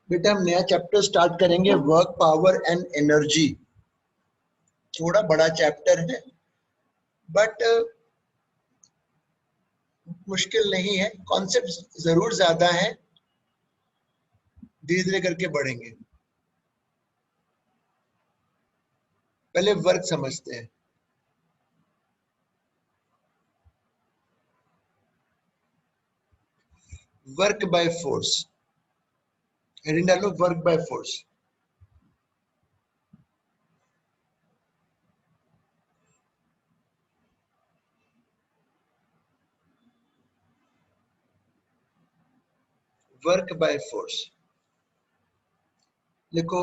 बेटा हम नया चैप्टर स्टार्ट करेंगे, वर्क पावर एंड एनर्जी। थोड़ा बड़ा चैप्टर है बट मुश्किल नहीं है, कॉन्सेप्ट जरूर ज्यादा है, धीरे धीरे करके बढ़ेंगे। पहले वर्क समझते हैं। वर्क बाय फोर्स, हेडिंग डालो work by force. Work by force लिखो।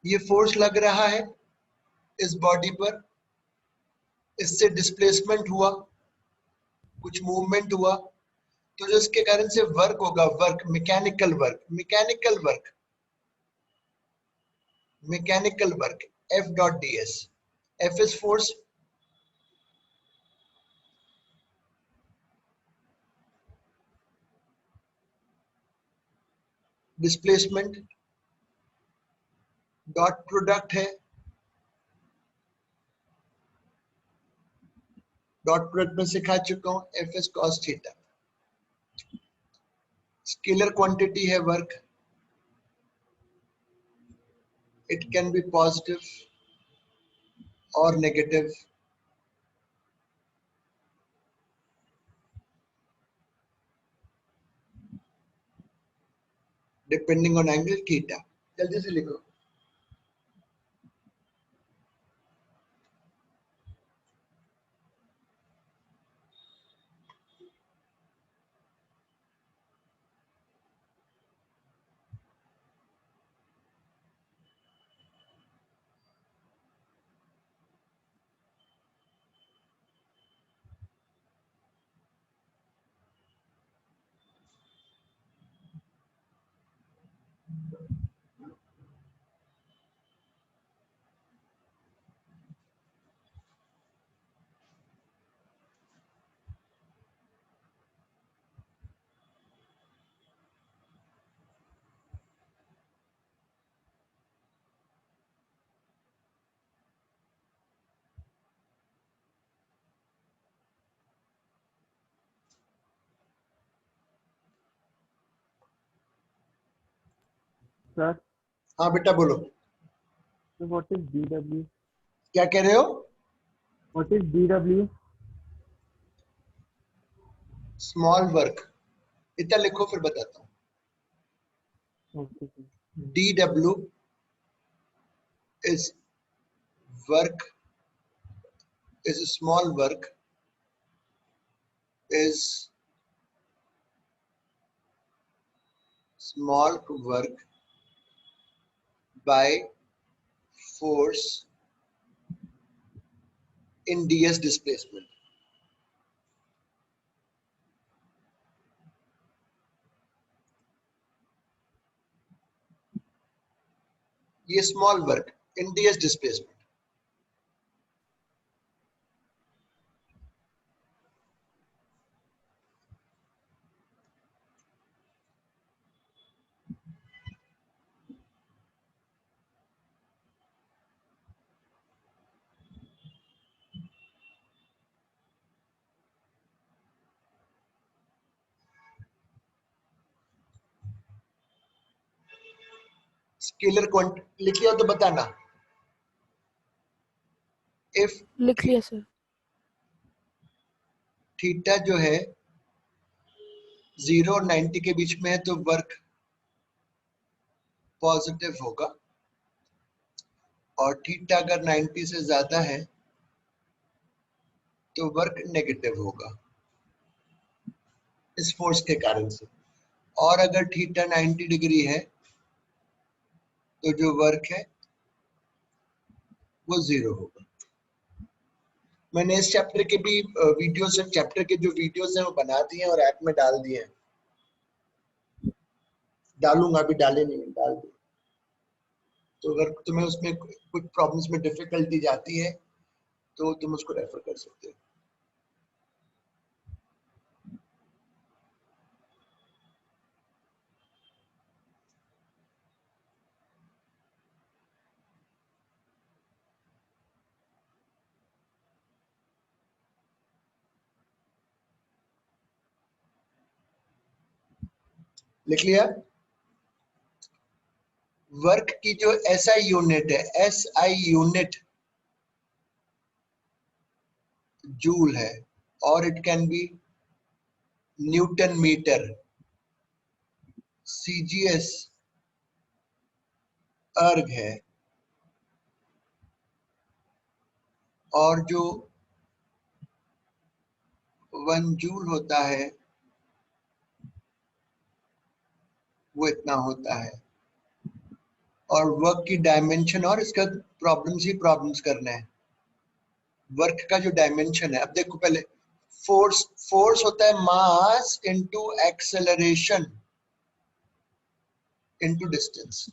ये फोर्स लग रहा है इस बॉडी पर, इससे डिस्प्लेसमेंट हुआ, कुछ मूवमेंट हुआ, तो जो इसके कारण से वर्क होगा, work mechanical work, mechanical work, mechanical work, F dot d s. F is force, displacement, dot product है, डॉट प्रोडक्ट में सिखा चुका हूं, F is cos theta. Scalar quantity है work, it can be positive और negative, depending on angle theta. जल्दी से लिखो। सर हाँ बेटा बोलो, व्हाट इज DW? क्या कह रहे हो? What is DW? Small work, इतना लिखो फिर बताता हूँ। Okay sir. DW is work, is small work, is small work by force in ds displacement। ये small work in ds displacement। Scalar quantity लिख लिया तो बताना। इफ लिख लिया सर। थीटा जो है 0 और 90 के बीच में है तो वर्क पॉजिटिव होगा, और थीटा अगर 90 से ज्यादा है तो वर्क नेगेटिव होगा इस फोर्स के कारण से। और अगर थीटा 90 डिग्री है तो जो वर्क है वो 0 होगा। मैंने इस चैप्टर के भी वीडियोस, चैप्टर के जो वीडियोस हैं वो बना दिए हैं और ऐप में डाल दिए हैं। डालूंगा, अभी डाले नहीं हैं, डाल दिए। तो अगर तुम्हें उसमें कुछ प्रॉब्लम्स में डिफिकल्टी जाती है तो तुम उसको रेफर कर सकते हो। लिख लिया? वर्क की जो एसआई यूनिट है, एसआई यूनिट जूल है, और it can be newton metre, CGS erg है, और जो 1 जूल होता है वो इतना होता है। और वर्क की डायमेंशन, और इसका प्रॉब्लम्स करना है। वर्क का जो डायमेंशन है, अब देखो पहले फोर्स होता है mass into acceleration into distance.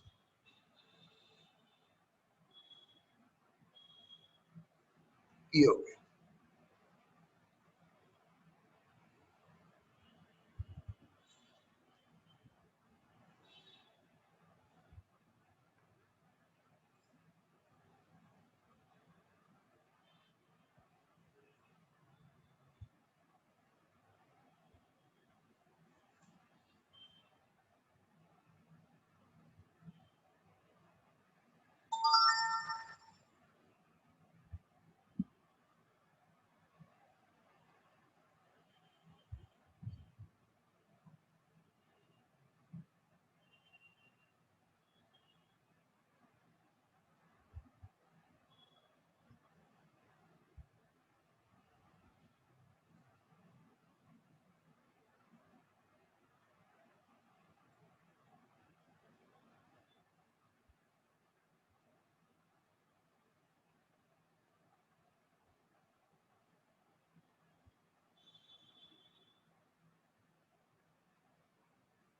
ये हो गया।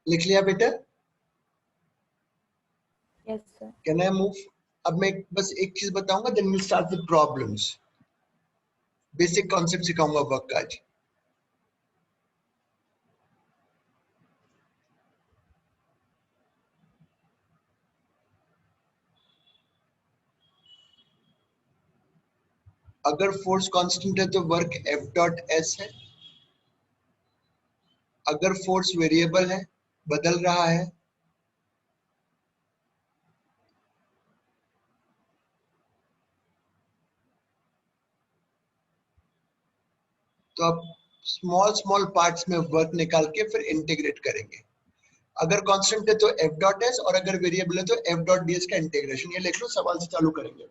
लिख लिया बेटा? Yes, sir. Can I move? अब मैं बस एक चीज बताऊंगा, then we start with problems. Basic concept सिखाऊंगा वर्क का आज। अगर फोर्स कांस्टेंट है तो वर्क एफ डॉट एस है। अगर फोर्स वेरिएबल है, बदल रहा है, तो आप स्मॉल स्मॉल पार्ट्स में वर्क निकाल के फिर इंटीग्रेट करेंगे। अगर कांस्टेंट है तो एफ डॉट एस, और अगर वेरिएबल है तो एफ डॉट डी एस का इंटीग्रेशन। ये लिख लो, सवाल से चालू करेंगे।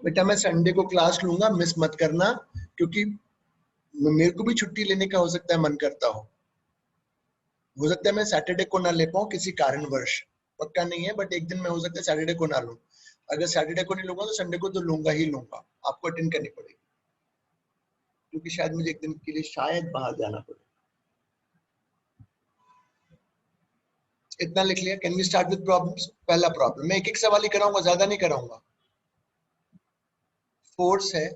बेटा मैं संडे को क्लास लूंगा, मिस मत करना, क्योंकि मेरे को भी छुट्टी लेने का हो सकता है मन करता हो सकता है मैं सैटरडे को ना ले पाऊँ किसी कारणवश, पक्का नहीं है, बट एक दिन में हो सकता है सैटरडे को ना लूं। अगर सैटरडे को नहीं लूंगा तो संडे को तो लूंगा ही लूंगा, आपको अटेंड करनी पड़ेगी, क्योंकि शायद मुझे एक दिन के लिए शायद बाहर जाना पड़े। इतना लिख लिया? Can we start with problems? पहला प्रॉब्लम, मैं एक एक सवाल ही कराऊंगा, ज्यादा नहीं कराऊंगा। फोर्स है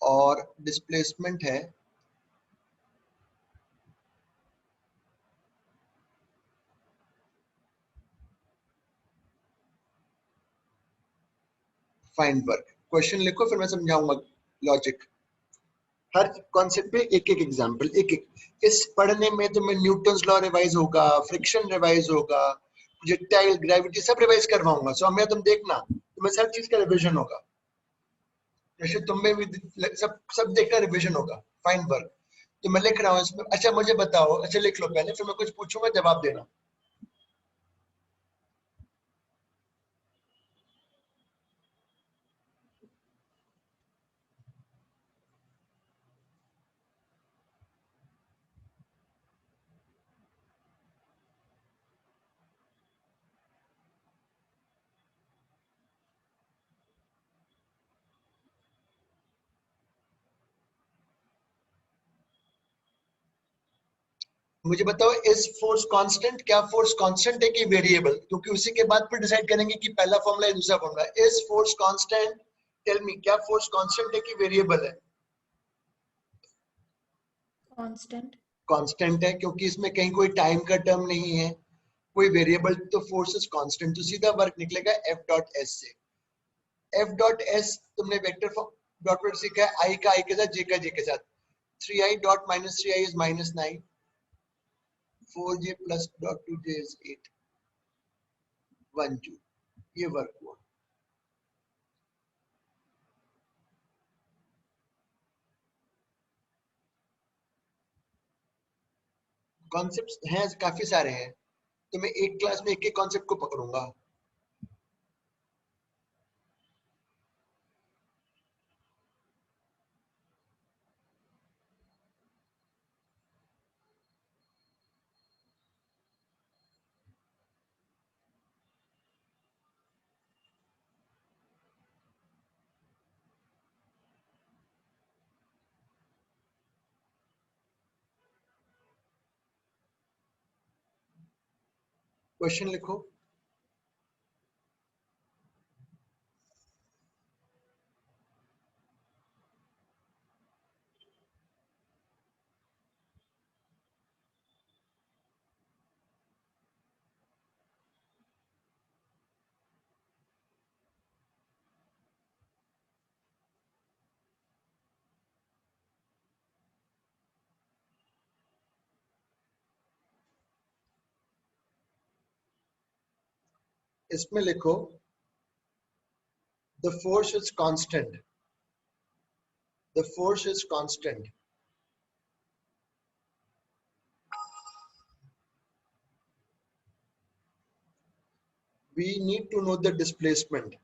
और डिस्प्लेसमेंट है, फाइंड वर्क। क्वेश्चन लिखो फिर मैं समझाऊंगा लॉजिक। हर कॉन्सेप्ट पे एक एक एग्जांपल, एक एक। इस पढ़ने में तुम्हें न्यूटन्स लॉ रिवाइज होगा, फ्रिक्शन रिवाइज होगा, प्रोजेक्टाइल, ग्रेविटी सब रिवाइज करवाऊंगा। सो हमें तुम देखना, तुम्हें सब चीज का रिवीजन होगा, जैसे तुम्हें भी सब देखना रिवीजन होगा। फाइंड वर्क तो मैं लिख रहा हूँ इसमें। अच्छा मुझे बताओ, अच्छा लिख लो पहले, फिर मैं कुछ पूछूंगा, जवाब देना। मुझे बताओ, इज फोर्स कांस्टेंट? क्या फोर्स कांस्टेंट है कि वेरिएबल? क्योंकि उसी के बाद फिर डिसाइड करेंगे कि पहला फॉर्मूला है दूसरा formula. Is force constant? Tell me, क्या फोर्स कांस्टेंट है कि वेरिएबल है? Constant. कांस्टेंट है क्योंकि इसमें कहीं कोई टाइम का टर्म नहीं है, कोई वेरिएबल, तो फोर्स इज कांस्टेंट, तो सीधा वर्क निकलेगा एफ डॉट एस से। एफ डॉट एस तुमने वेक्टर डॉट प्रोडक्ट सीखा है, आई का आई के साथ, जे का जे के साथ। 3i dot minus 3i is -9, 4j plus dot 2j is 8, 1 joule. ये वर्क हुआ। कॉन्सेप्ट्स हैं काफी सारे हैं, तो मैं एक क्लास में एक एक कॉन्सेप्ट को पकड़ूंगा। क्वेश्चन लिखो। इसमें लिखो the force is constant, the force is constant, we need to know the displacement,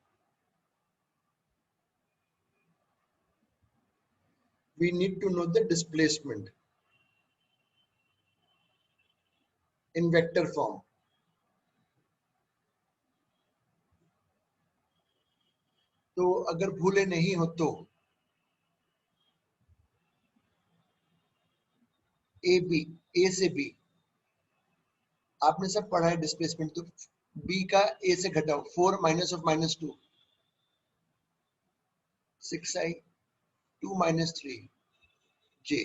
we need to know the displacement in vector form। तो अगर भूले नहीं हो तो ए बी, ए से बी, आपने सब पढ़ा है डिस्प्लेसमेंट, तो बी का ए से घटाओ, 4 minus of -2, 6i, 2 minus 3j।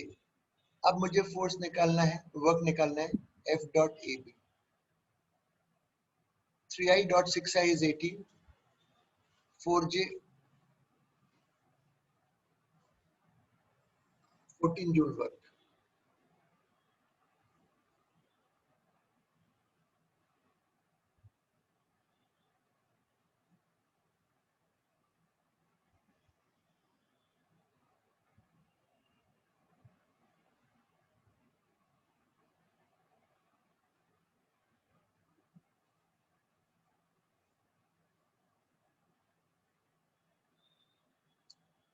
अब मुझे फोर्स निकालना है, वर्क निकालना है, F dot A B. 3i dot 6i is 18, 4j 14 joule work.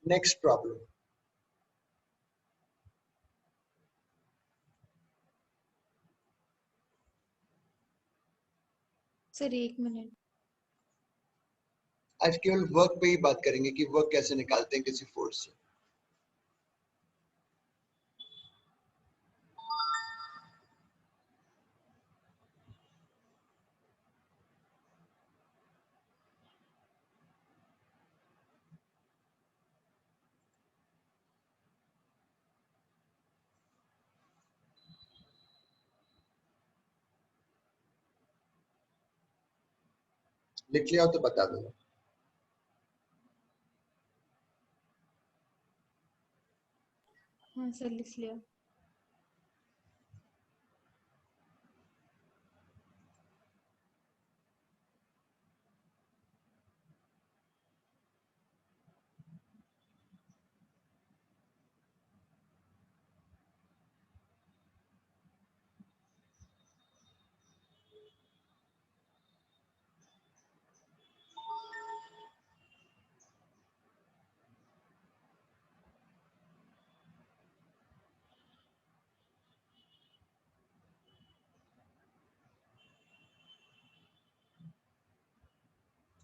Next problem. Sir 1 minute. आज केवल वर्क पे ही बात करेंगे कि वर्क कैसे निकालते हैं किसी फोर्स से। लिख लिया हो तो बता दो। हाँ सर लिख लिया।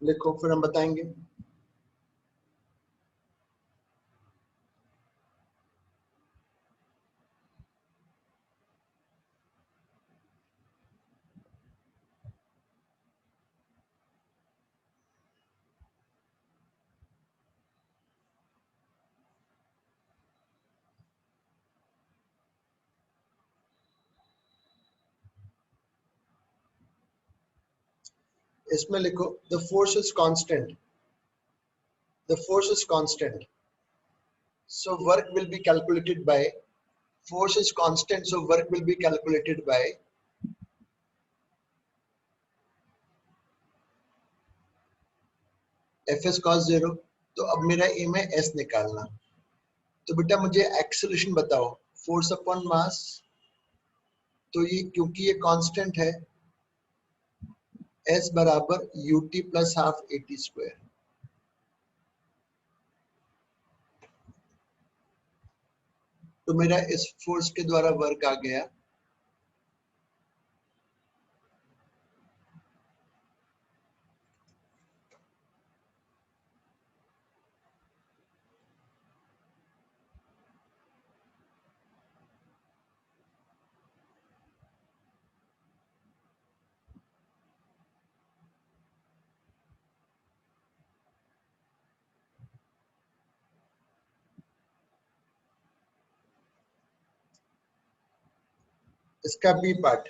लिखो फिर हम बताएंगे। इसमें लिखो the force is constant, the force is constant, so work will be calculated by, force is constant so work will be calculated by fs cos 0। तो अब मेरा एम है एस निकालना। तो बेटा मुझे एक्सेलरेशन बताओ, फोर्स अपॉन मास, तो ये क्योंकि ये कांस्टेंट है, s बराबर ut plus half at square. तो मेरा इस फोर्स के द्वारा वर्क आ गया इसका B part,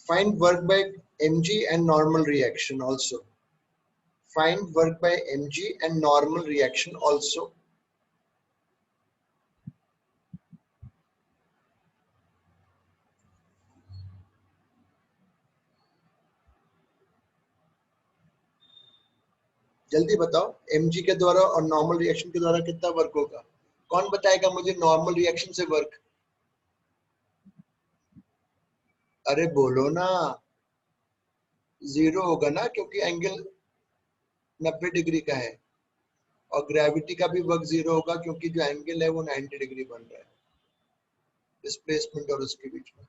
find work by mg and normal reaction also, find work by mg and normal reaction also। जल्दी बताओ mg के द्वारा और नॉर्मल रिएक्शन के द्वारा कितना वर्क होगा? कौन बताएगा मुझे नॉर्मल रिएक्शन से वर्क? अरे बोलो ना, जीरो होगा ना, क्योंकि एंगल 90 डिग्री का है, और ग्रेविटी का भी वर्क जीरो होगा क्योंकि जो एंगल है वो 90 डिग्री बन रहा है डिस्प्लेसमेंट और उसके बीच में।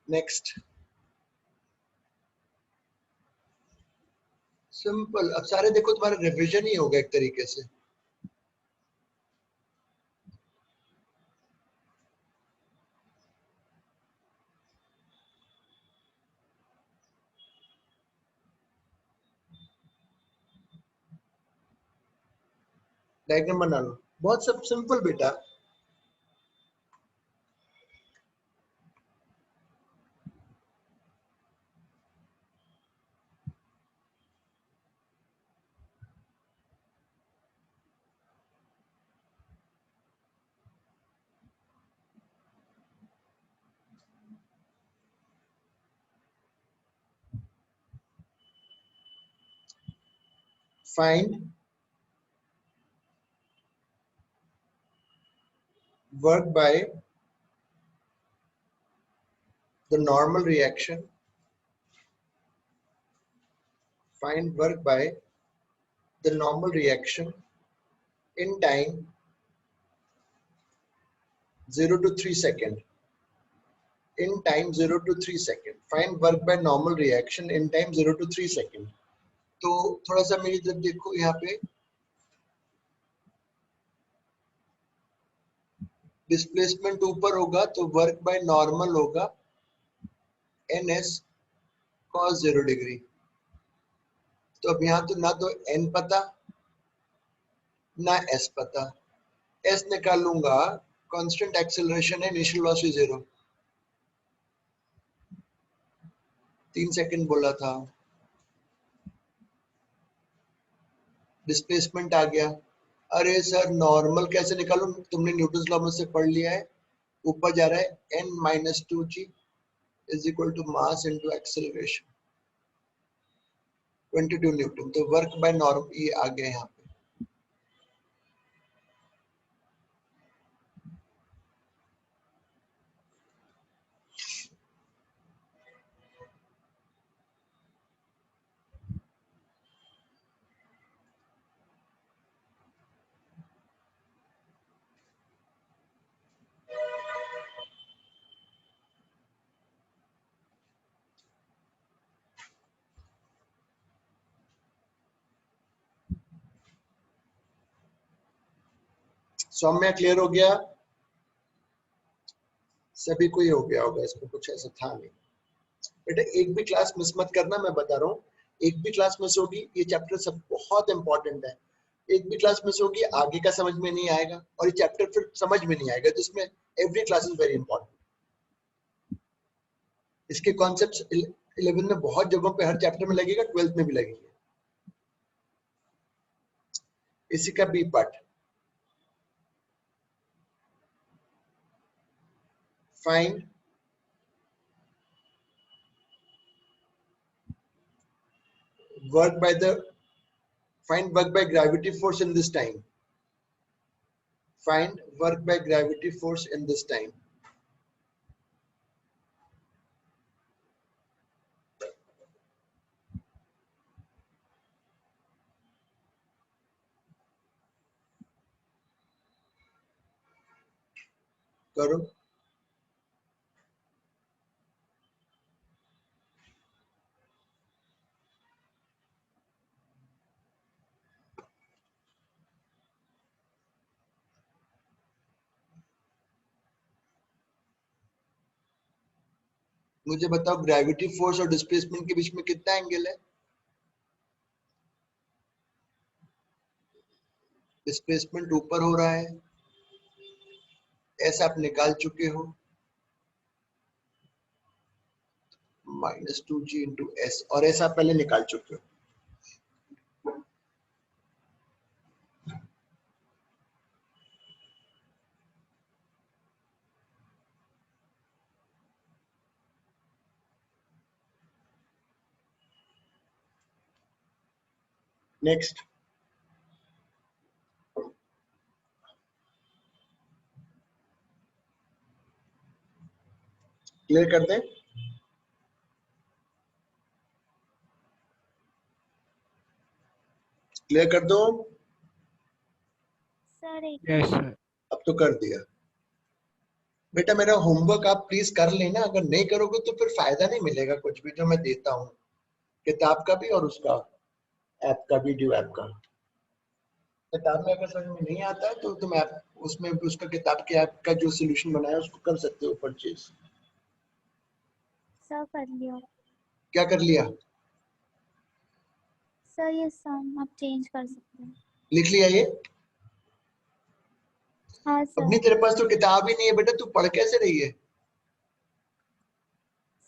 Next, simple. अब सारे देखो तुम्हारा रिवीजन ही होगा एक तरीके से। डायग्राम बना लो, बहुत सब सिंपल बेटा। Find work by the normal reaction, find work by the normal reaction in time 0 to 3 second, in time 0 to 3 second, find work by normal reaction in time 0 to 3 second। तो थोड़ा सा मेरी तरफ देखो, यहाँ पे डिस्प्लेसमेंट ऊपर होगा तो वर्क बाय नॉर्मल होगा ns cos 0 डिग्री। तो अब यहाँ तो ना तो n पता ना s पता, s निकालूंगा, कांस्टेंट एक्सेलरेशन है, इनिशियल वेलोसिटी 0, 3 सेकंड बोला था, डिस्प्लेसमेंट आ गया। अरे सर नॉर्मल कैसे निकालूं? तुमने न्यूटन लॉ में से पढ़ लिया है, ऊपर जा रहा है n minus 2g is equal to mass into acceleration 22 newton. तो वर्क बाय नॉर्मल ये आ गया यहाँ पे। सौम्या क्लियर हो गया? सभी को ही हो गया होगा, इसमें कुछ ऐसा था नहीं। बेटा एक भी क्लास मिस मत करना, मैं बता रहा हूँ। एक भी क्लास मिस होगी, ये चैप्टर सब बहुत इंपॉर्टेंट है। एक भी क्लास मिस होगी, आगे का समझ में नहीं आएगा और ये चैप्टर फिर समझ में नहीं आएगा। तो इसमें every class is very important. इसके कॉन्सेप्ट्स 11 में बहुत जगहों पे हर चैप्टर में लगेगा, 12th में भी लगेगा। इसी का B part, find work by the find work by gravity force in this time. Find work by gravity force in this time. करो। मुझे बताओ ग्रेविटी फोर्स और डिस्प्लेसमेंट के बीच में कितना एंगल है? डिस्प्लेसमेंट ऊपर हो रहा है, ऐसा आप निकाल चुके हो, -2g इंटू एस, और ऐसा आप पहले निकाल चुके हो। नेक्स्ट, क्लियर कर दें? क्लियर कर दो? सर एक यस मिनट। सर। अब तो कर दिया। बेटा मेरा होमवर्क आप प्लीज कर लेना, अगर नहीं करोगे तो फिर फायदा नहीं मिलेगा कुछ भी जो मैं देता हूँ, किताब का भी और उसका ऐप का, वीडियो ऐप का। किताब में अगर समझ में नहीं आता है तो तुम ऐप उसमें भी उसका किताब के ऐप का जो सोल्यूशन बनाया उसको कर सकते हो परचेज। सर कर लिया। क्या कर लिया? सर ये सम आप चेंज कर सकते हैं। लिख लिया ये? हाँ अब सर। नहीं, तेरे पास तो किताब ही नहीं है बेटा, तू पढ़ कैसे रही है?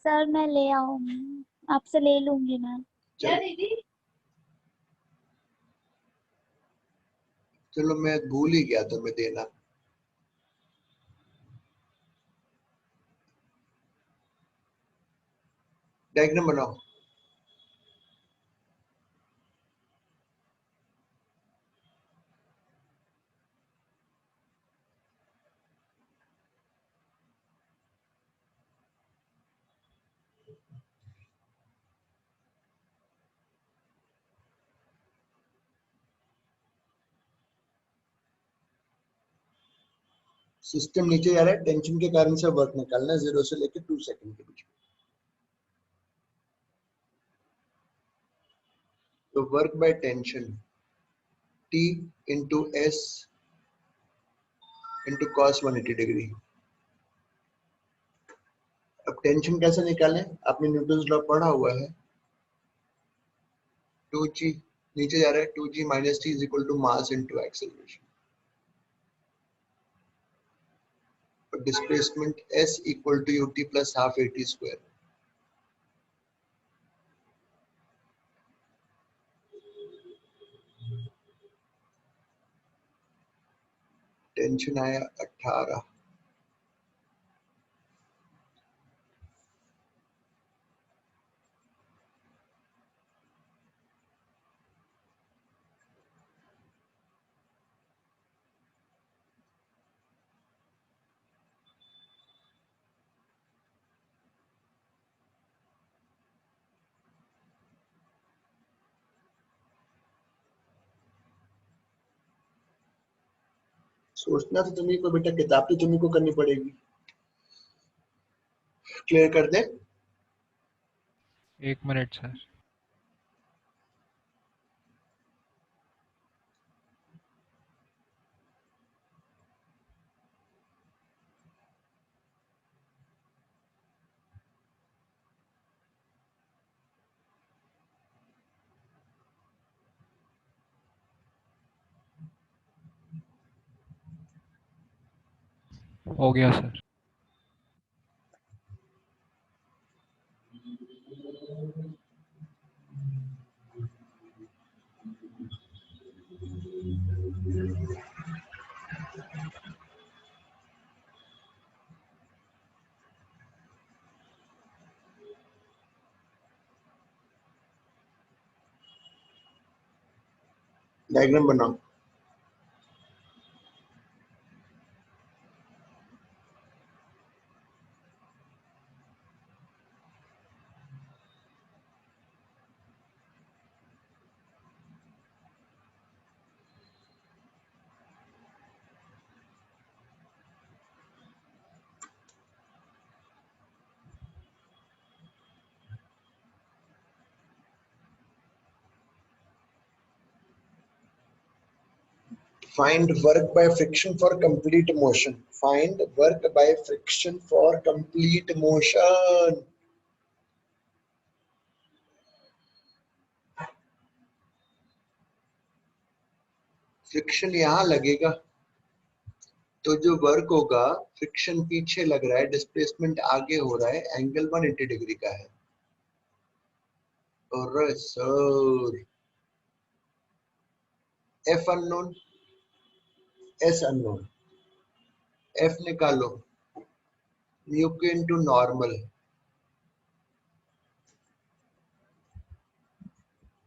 सर मैं ले आऊंगी, आपसे ले लूंगी मैं। क्या दीदी? चलो मैं भूल ही गया तुम्हें देना। डायग्राम बनाओ। सिस्टम नीचे जा रहा है, टेंशन के कारण से वर्क निकालना है 0 से लेकर 2 सेकंड के बीच में। तो work by tension T into S into cos 180 degree. अब टेंशन कैसे निकालें? आपने न्यूटन लॉ पढ़ा हुआ है। 2g नीचे जा रहा है, 2g minus t is equal to mass into acceleration. और displacement s equal to ut plus half at square. Tension आया 18। सोचना तो तुम्ही को बेटा, किताब तो तुम्ही को करनी पड़ेगी। क्लियर कर दे? 1 मिनट सर। हो गया सर। डायग्राम बनाओ। Find work by friction for complete motion. Find work by friction for complete motion. Friction यहां लगेगा तो जो वर्क होगा, फ्रिक्शन पीछे लग रहा है, डिस्प्लेसमेंट आगे हो रहा है, एंगल 180 डिग्री का है। और sir F unknown, S unknown, F निकालो, म्यू के इनटू नॉर्मल,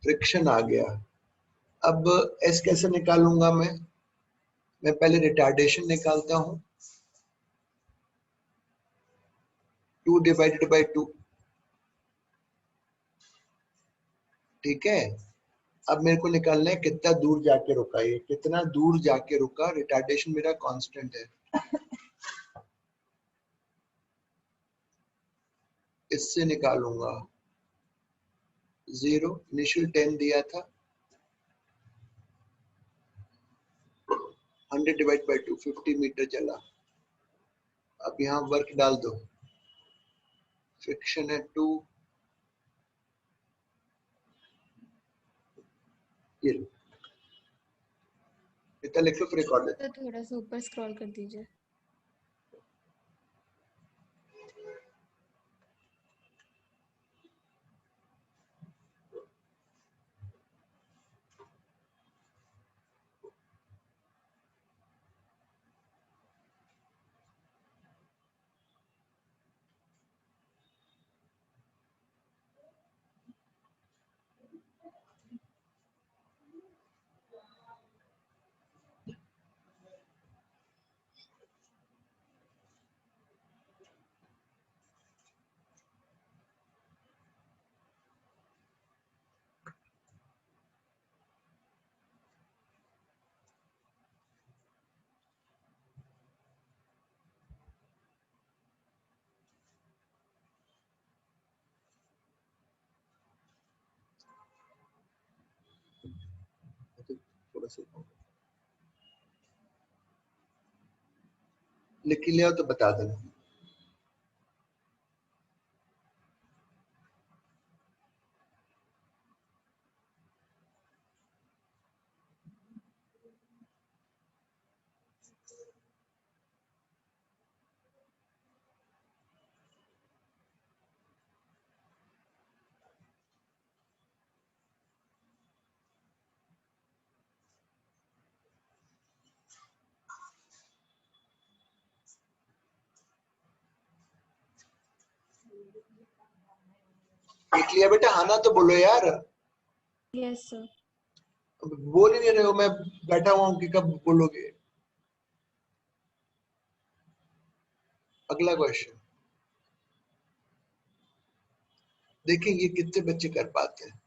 फ्रिक्शन आ गया। अब एस कैसे निकालूंगा मैं पहले रिटार्डेशन निकालता हूं, 2 डिवाइडेड बाय 2, ठीक है। अब मेरे को निकालना है कितना दूर जाके रुका, ये कितना दूर जाके रुका, रिटार्डेशन मेरा कांस्टेंट है। इससे निकालूंगा 0, इनिशियल 10 दिया था, 100 डिवाइड बाय 2, 50 मीटर चला। अब यहाँ वर्क डाल दो, फ्रिक्शन है 2, ये इतना लिख लो फिर रिकॉर्ड। तो थोड़ा सा ऊपर स्क्रॉल कर दीजिए। थोड़ा सा लिख लिया तो बता देना। लिख लिया बेटा, हाँ ना तो बोलो यार। Yes sir. बोल ही नहीं रहे हो, मैं बैठा हुआ हूँ कि कब बोलोगे। अगला क्वेश्चन देखिए, ये कितने बच्चे कर पाते हैं।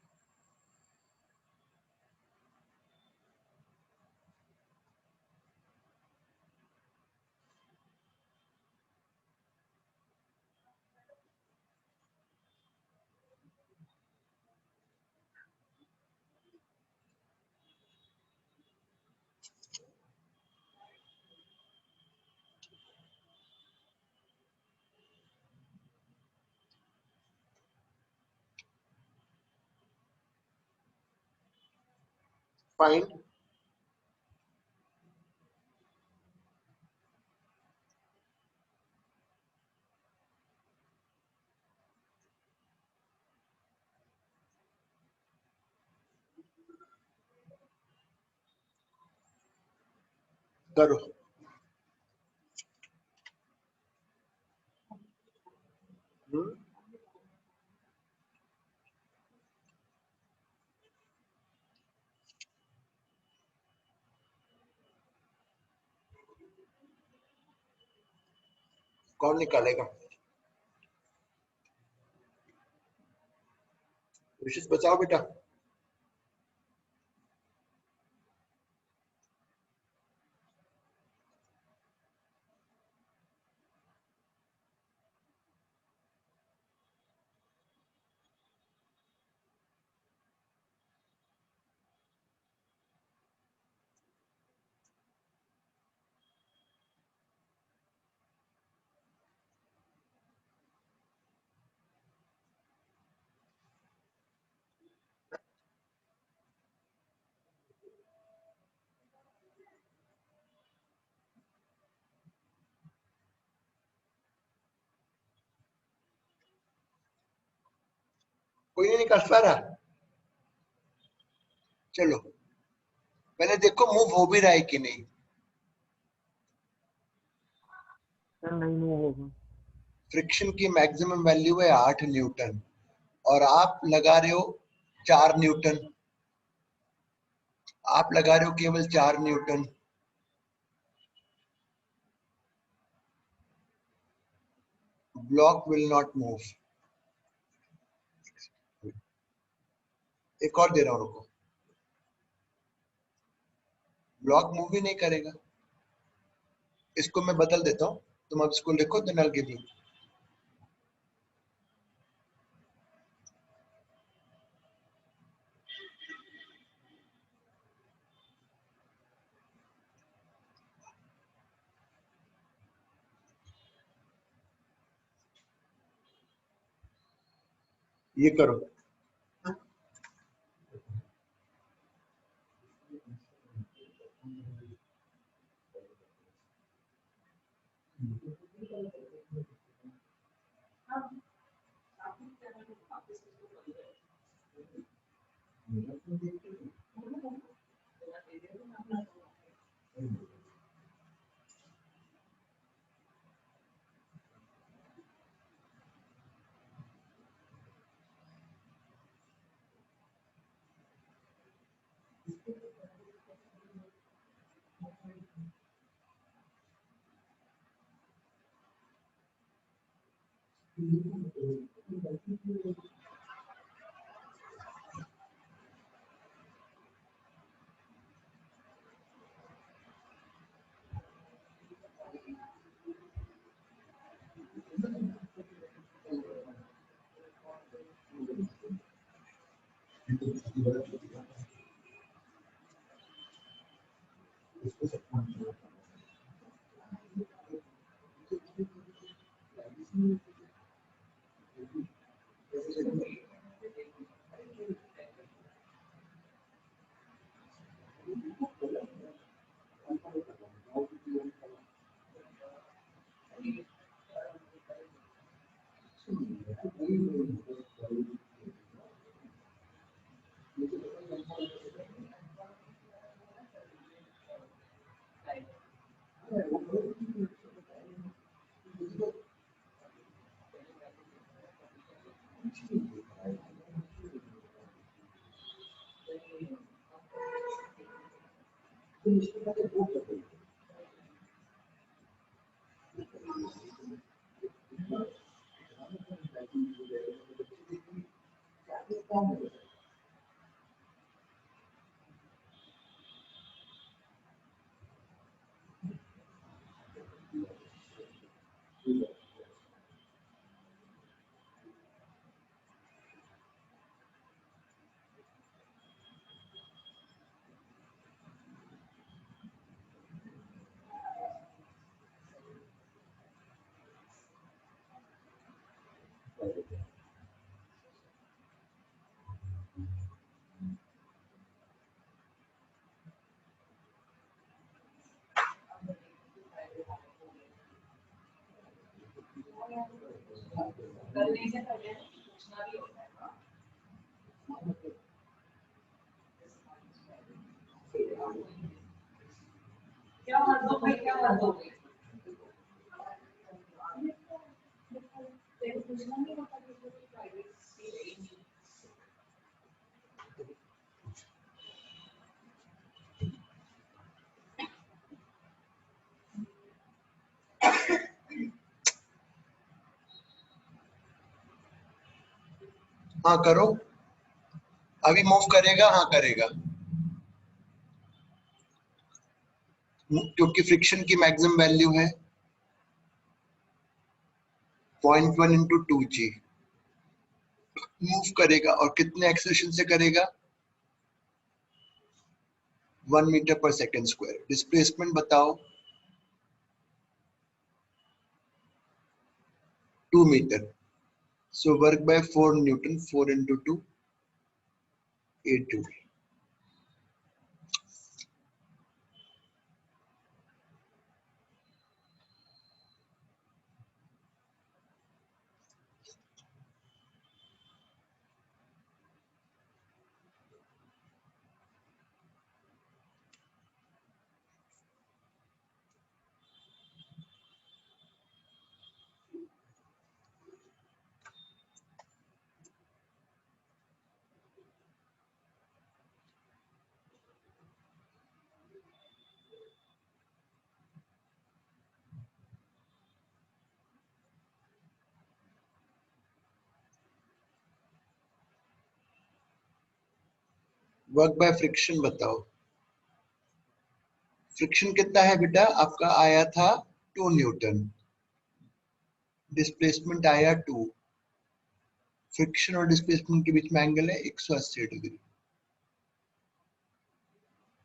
फाइंड करो। कौन निकालेगा? विशेष बचाओ बेटा। कोई नहीं निकाल पा रहा। चलो पहले देखो मूव हो भी रहा है कि नहीं। सर नहीं मूव होगा। फ्रिक्शन की मैक्सिमम वैल्यू है 8 न्यूटन और आप लगा रहे हो 4 न्यूटन। आप लगा रहे हो केवल 4 Newton. Block will not move. एक और दे रहा हूं, रुको। ब्लॉक मूव ही नहीं करेगा। इसको मैं बदल देता हूं, तुम अब इसको लिखो then I will give you. ये करो। हाँ करो, अभी मूव करेगा, हाँ करेगा, क्योंकि फ्रिक्शन की मैक्सिमम वैल्यू है 0.1 इंटू 2g। मूव करेगा और कितने एक्सेलरेशन से करेगा? 1 मीटर पर सेकेंड स्क्वायर। डिस्प्लेसमेंट बताओ? 2 metre. So work by 4 newton, 4 into 2 8 joule. Work by friction बताओ? फ्रिक्शन कितना है बेटा? आपका आया था 2 न्यूटन, डिस्प्लेसमेंट आया 2। फ्रिक्शन और डिस्प्लेसमेंट के बीच में एंगल है 180 डिग्री,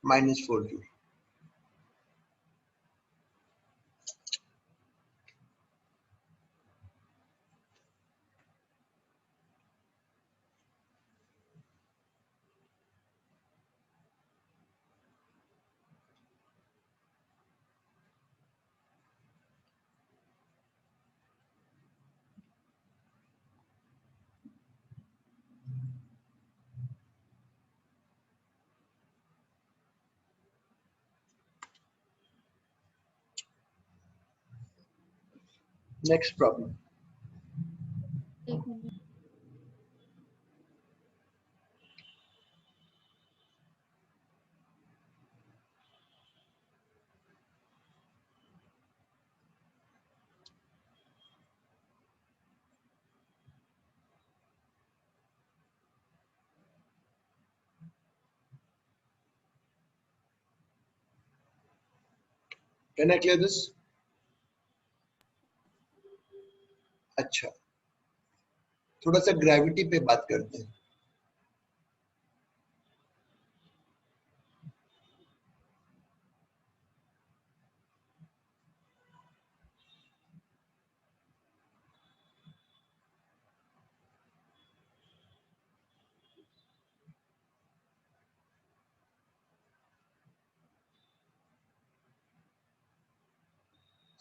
-4 जूल। Next problem. एक मिनट। Can I clear this? अच्छा, थोड़ा सा ग्रेविटी पे बात करते हैं।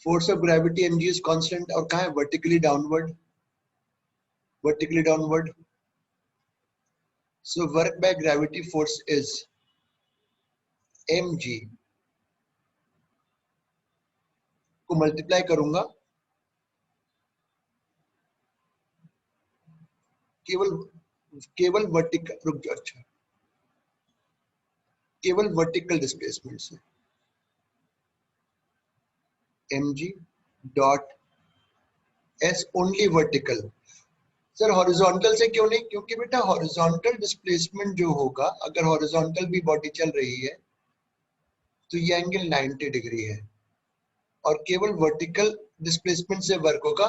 Force of gravity mg is constant, और कहाँ है? Vertically downward, vertically downward. So work by gravity force is mg को मल्टीप्लाई करूंगा केवल केवल वर्टिकल, रुक जाओ, अच्छा, केवल वर्टिकल डिस्प्लेसमेंट से, mg dot s only vertical. Sir horizontal से क्यों नहीं? क्योंकि बेटा हॉरिजॉन्टल डिस्प्लेसमेंट जो होगा, अगर हॉरिजॉन्टल भी बॉडी चल रही है तो ये एंगल 90 डिग्री है, और केवल वर्टिकल डिस्प्लेसमेंट से वर्क होगा,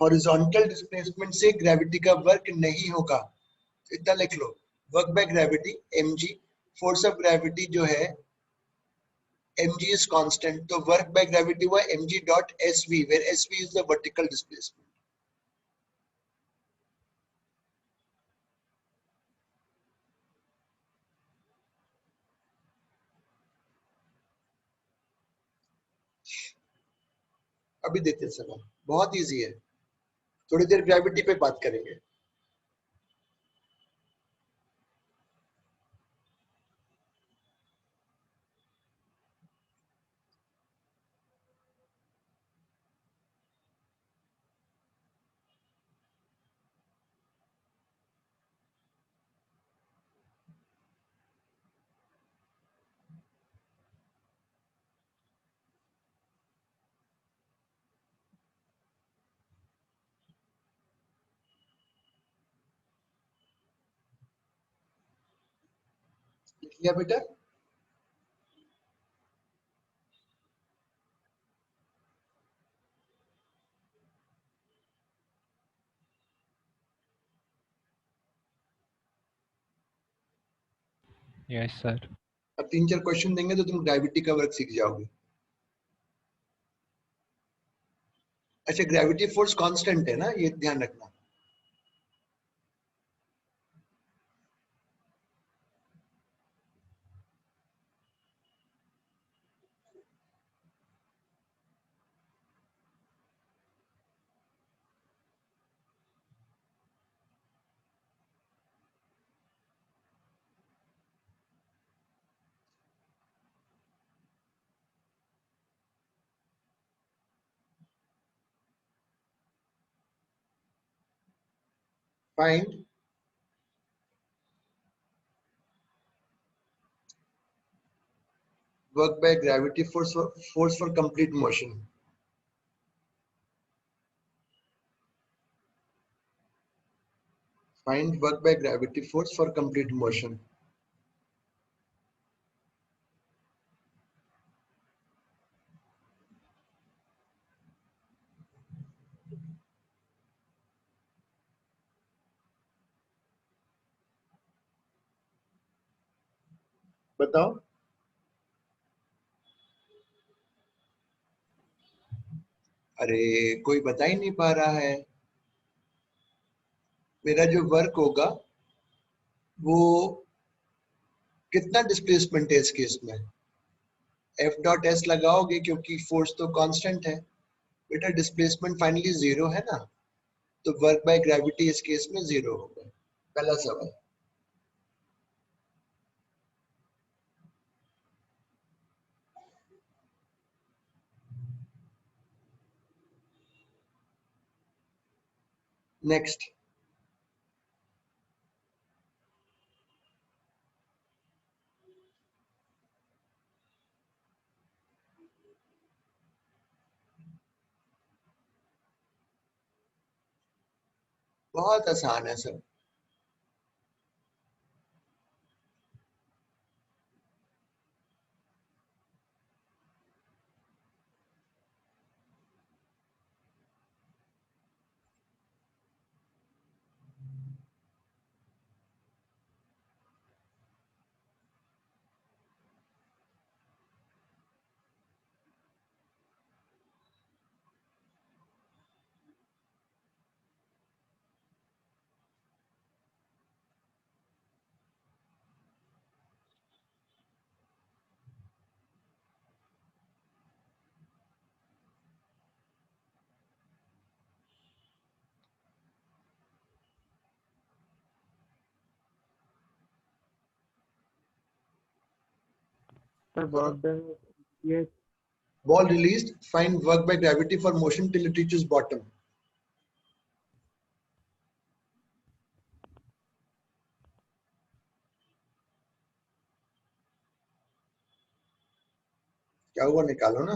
हॉरिजॉन्टल डिस्प्लेसमेंट से ग्रेविटी का वर्क नहीं होगा। इतना लिख लो, work by gravity mg, force of gravity जो है mg इज कांस्टेंट, तो वर्क बाय ग्रेविटी हुआ mg dot sv, where sv is the vertical displacement. अभी देखते हैं सवाल, बहुत इजी है, थोड़ी देर ग्रेविटी पे बात करेंगे। लिख लिया बेटा? Yes sir. अब 3-4 क्वेश्चन देंगे तो तुम ग्रेविटी का वर्क सीख जाओगे। अच्छा, ग्रेविटी फोर्स कांस्टेंट है ना, ये ध्यान रखना। Find work by gravity force for complete motion. Find work by gravity force for complete motion. बताओ। अरे कोई बता ही नहीं पा रहा है। मेरा जो वर्क होगा वो कितना डिस्प्लेसमेंट है इस केस में? एफ डॉट एस लगाओगे क्योंकि फोर्स तो कांस्टेंट है बेटा, डिस्प्लेसमेंट फाइनली जीरो है ना, तो वर्क बाय ग्रेविटी इस केस में जीरो होगा। पहला सवाल। नेक्स्ट। बहुत आसान है सर। सर बहुत ये Ball released, find work by gravity for motion till it reaches bottom. क्या हुआ, निकालो ना।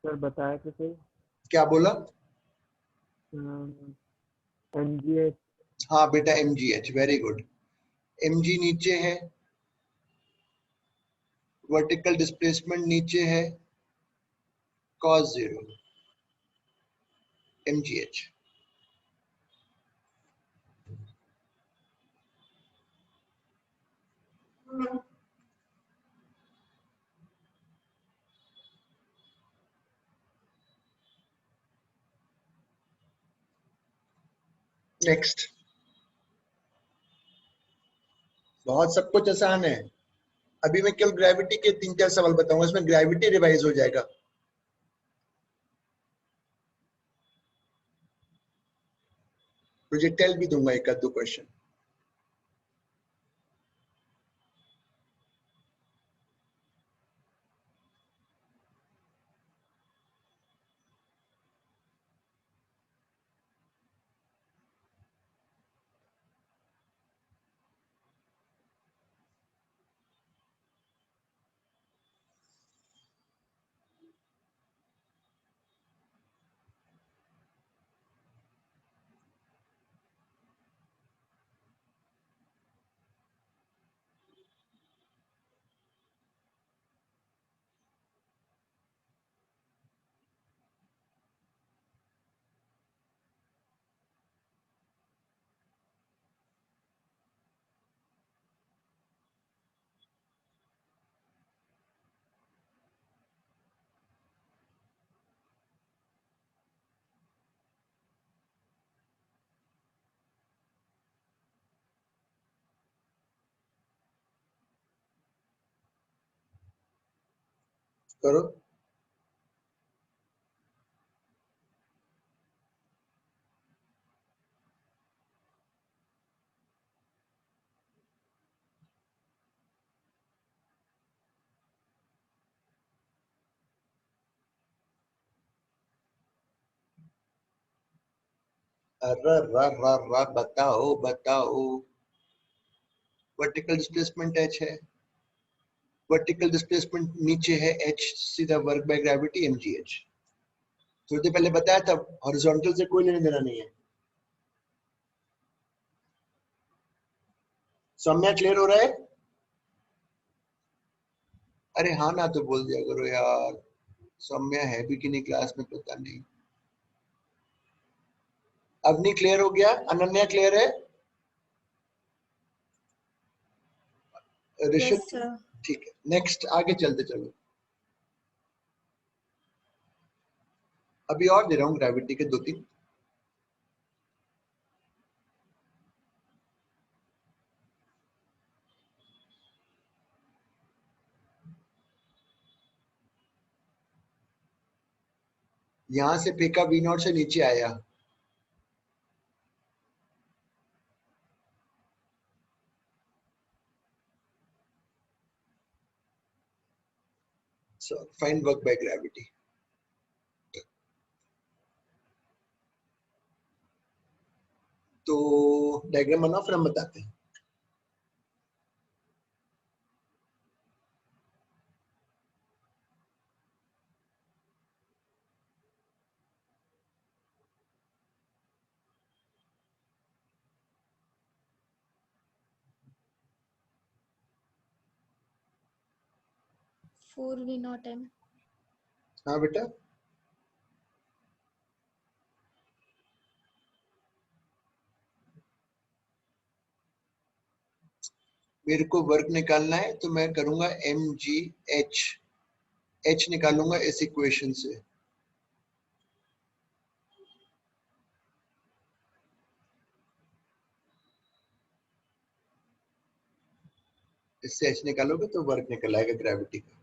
सर बताया तो सही। क्या बोला? एमजीएच। हाँ बेटा, mgh, वेरी गुड। mg नीचे है, वर्टिकल डिस्प्लेसमेंट नीचे है, cos जीरो, mgh। नेक्स्ट। बहुत सब कुछ आसान है। अभी मैं केवल ग्रेविटी के 3-4 सवाल बताऊंगा, इसमें ग्रेविटी रिवाइज हो जाएगा। प्रोजेक्टाइल भी दूंगा एक आध दो क्वेश्चन। करो। बताओ बताओ। वर्टिकल डिस्प्लेसमेंट h है, वर्टिकल डिस्प्लेसमेंट नीचे है h, सीधा वर्क बाय ग्रेविटी mgh। थोड़ी देर पहले बताया था हॉरिजॉन्टल से कोई लेने देना नहीं है। सौम्या क्लियर हो रहा है? अरे हाँ ना तो बोल दिया करो यार। सौम्या है भी कि नहीं क्लास में पता नहीं। अवनी क्लियर हो गया? अनन्या क्लियर है? ऋषभ? Yes sir. ठीक है, नेक्स्ट आगे चलते चलो। अभी और दे रहा हूँ ग्रेविटी के 2-3। यहां से फेंका वी नॉट से नीचे आया। So find work by gravity. तो डायग्राम बनाओ फिर हम बताते हैं। फोर वी नॉट एम। हाँ बेटा, मेरे को वर्क निकालना है तो मैं करूंगा mgh। h निकालूंगा इस इक्वेशन से। इससे h निकालोगे तो वर्क निकल आएगा ग्रेविटी का।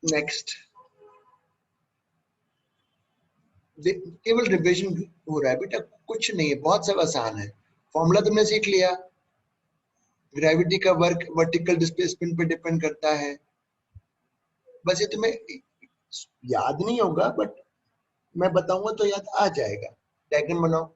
नेक्स्ट, केवल रिवीजन हो रहा है बेटा, कुछ नहीं है, बहुत सब आसान है। फॉर्मूला तुमने सीख लिया। ग्रेविटी का वर्क वर्टिकल डिस्प्लेसमेंट पे डिपेंड करता है। बस ये तुम्हें याद नहीं होगा बट मैं बताऊंगा तो याद आ जाएगा। डायग्राम बनाओ।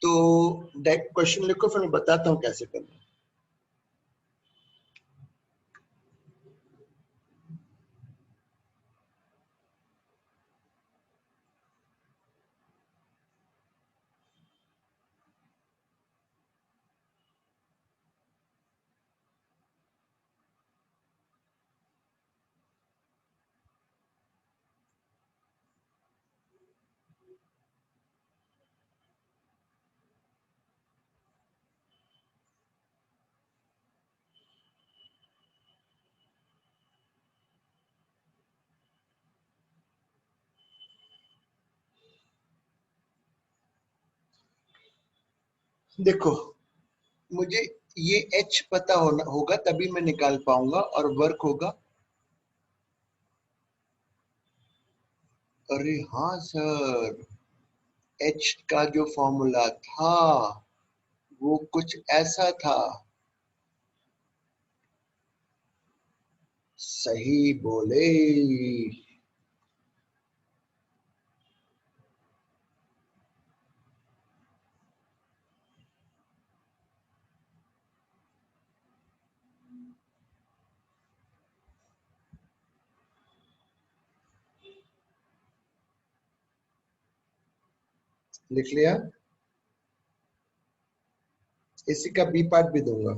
तो क्वेश्चन लिखो फिर मैं बताता हूँ कैसे करना है। देखो, मुझे ये h पता होगा तभी मैं निकाल पाऊंगा और वर्क होगा अरे हाँ सर, एच का जो फॉर्मूला था वो कुछ ऐसा था। सही बोले। लिख लिया। इसी का बी पार्ट भी दूंगा।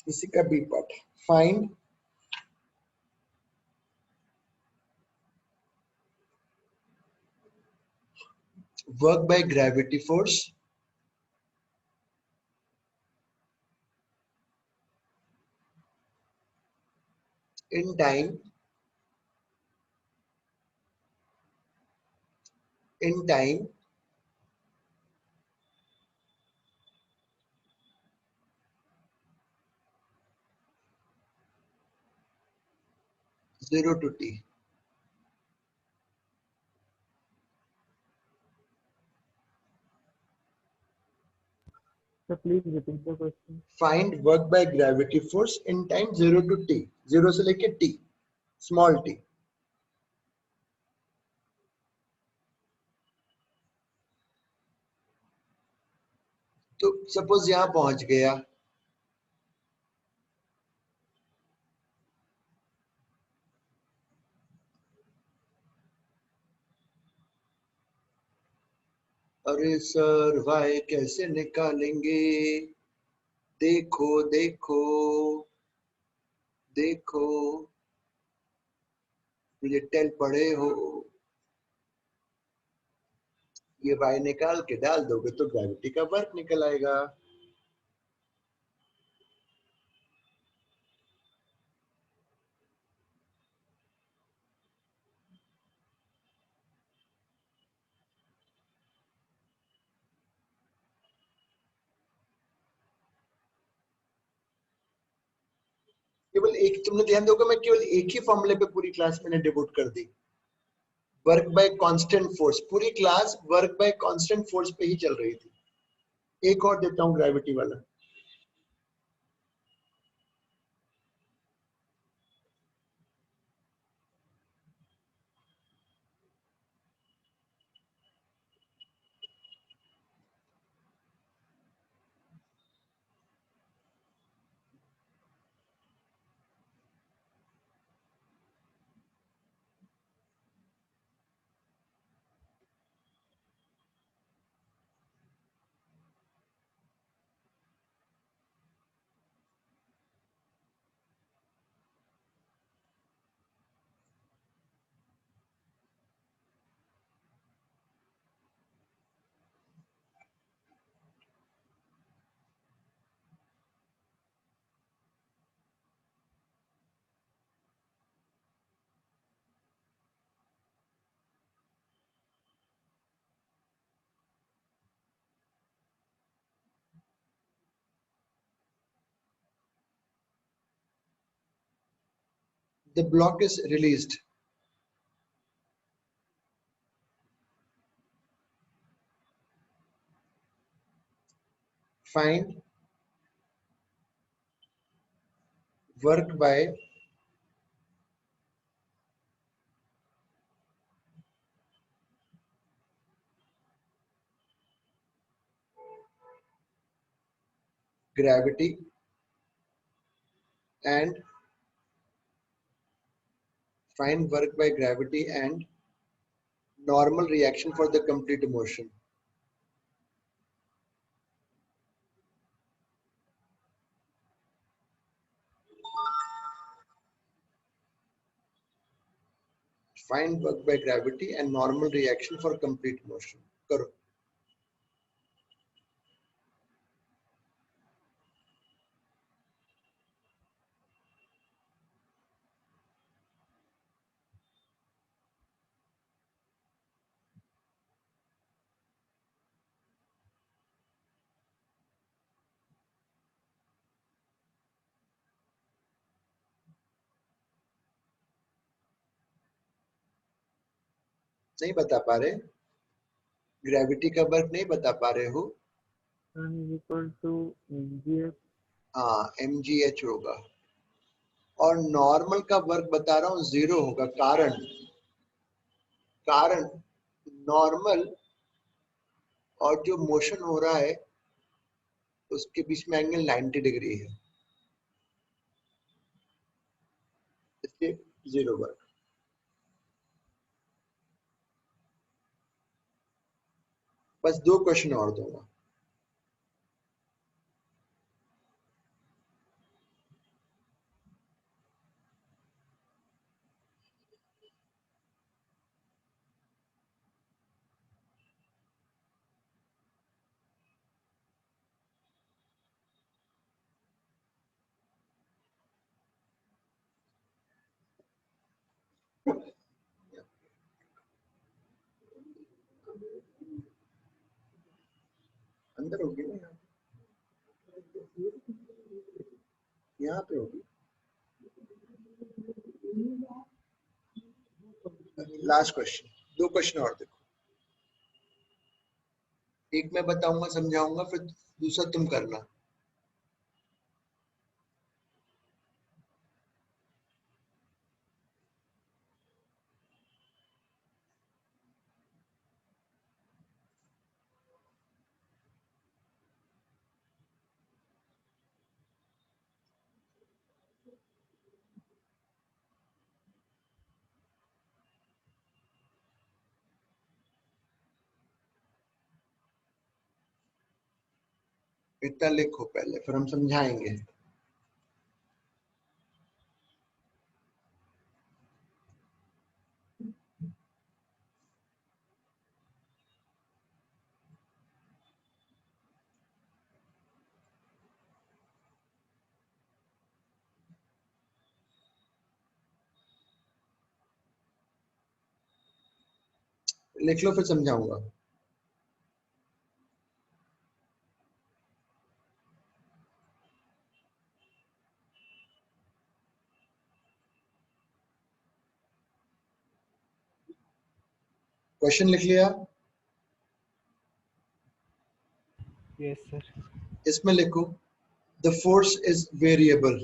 इसी का B part, find work by gravity force in time 0 to t. Sir please repeat the question. Find work by gravity force in time 0 to t. 0 से लेके t, small t. तो सपोज यहां पहुंच गया, अरे सर वाई कैसे निकालेंगे? देखो देखो देखो, लिटिल पढ़े हो। ये वाई निकाल के डाल दोगे तो ग्रेविटी का वर्क निकल आएगा। केवल एक, तुमने ध्यान दोगे मैं केवल एक ही फॉर्मूले पे पूरी क्लास मैंने डिवोट कर दी। वर्क बाय कांस्टेंट फोर्स, पूरी class work by constant force पे ही चल रही थी। एक और देता हूं ग्रेविटी वाला। The block is released. Find work by gravity and find work by gravity and normal reaction for the complete motion. Find work by gravity and normal reaction for complete motion. करो। नहीं बता पा रहे? Gravity का work नहीं बता पा रहे हो? N is equal to mgh हाँ, mgh होगा। और नॉर्मल का वर्क बता रहा हूँ 0 होगा। कारण नॉर्मल और जो मोशन हो रहा है उसके बीच में एंगल 90 डिग्री है, इसलिए 0 वर्क। बस 2 क्वेश्चन और दूंगा। अंदर होगी ना, यहाँ पे होगी। लास्ट क्वेश्चन, 2 क्वेश्चन और देखो। एक मैं बताऊंगा, समझाऊंगा, फिर दूसरा तुम करना। इतना लिखो पहले, फिर हम समझाएंगे। लिख लो, फिर समझाऊंगा। क्वेश्चन लिख लिया? yes sir इसमें लिखो the force is variable.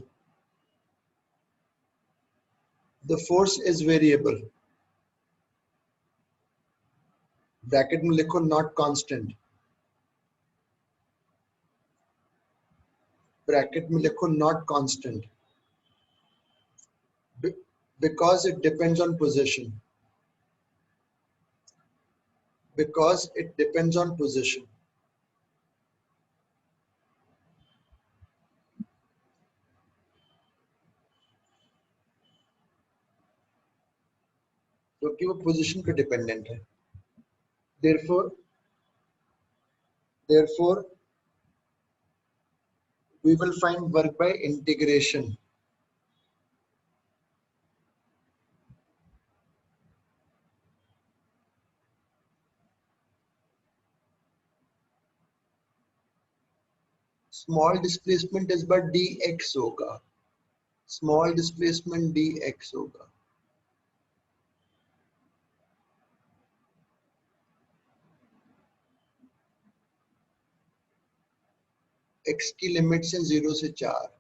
The force is variable. Bracket में लिखो नॉट कांस्टेंट। ब्रैकेट में लिखो not constant because it depends on position. Because it depends on position. क्योंकि वो पोजीशन पे डिपेंडेंट है। therefore we will find work by integration. Small displacement इस बार dx होगा। स्मॉल डिस्प्लेसमेंट dx होगा। x की लिमिट से 0 से 4।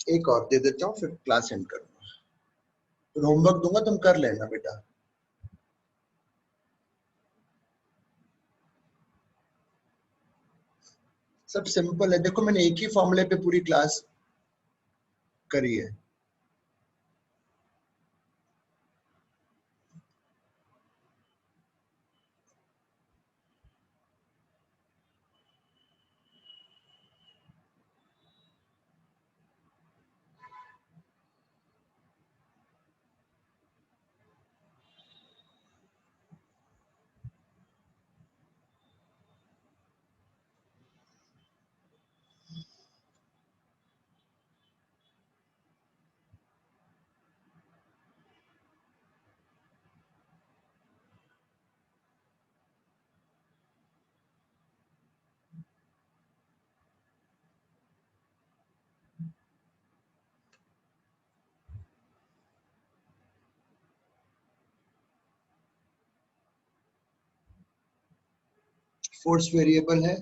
एक और दे देता हूँ, फिर क्लास एंड करूंगा। फिर होमवर्क दूंगा, तुम कर लेना बेटा। सब सिंपल है, देखो मैंने एक ही फॉर्मूले पे पूरी क्लास करी है। फोर्स वेरिएबल है,